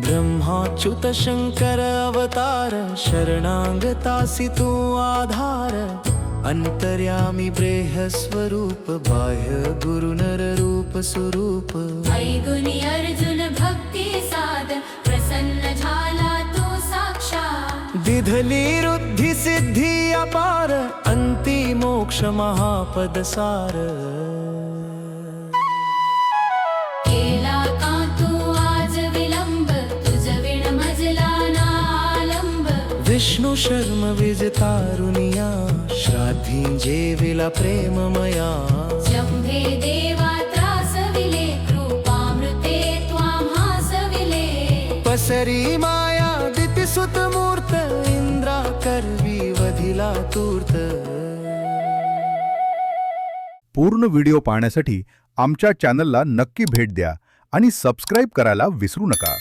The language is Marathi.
ब्रह्माच्युत शंकर अवतार, शरणागतासी तू आधार। अंतर्यामी ब्रेहस्वरूप, बाह्य गुरु नर रूप स्वरूप। ऐगुनी अर्जुन भक्ती साध, प्रसन्न झाला तो साक्षात। दिधली रुद्धी सिद्धी अपार, अंती मोक्ष महापद सार। केला का तू आज विलंब, तुझ विण मजला नालंब। विष्णु शर्म विजतारुनिया, श्राद्धी जेविला प्रेममया। जंभे देवा त्रासविले, कृपामृते त्वां हासविले। पसरी माया दितिसुत मूर्त, इंद्रा करवी वधिला तूर्त। पूर्ण व्हिडिओ पाहण्यासाठी आमच्या चॅनलला नक्की भेट द्या आणि सबस्क्राईब करायला विसरू नका।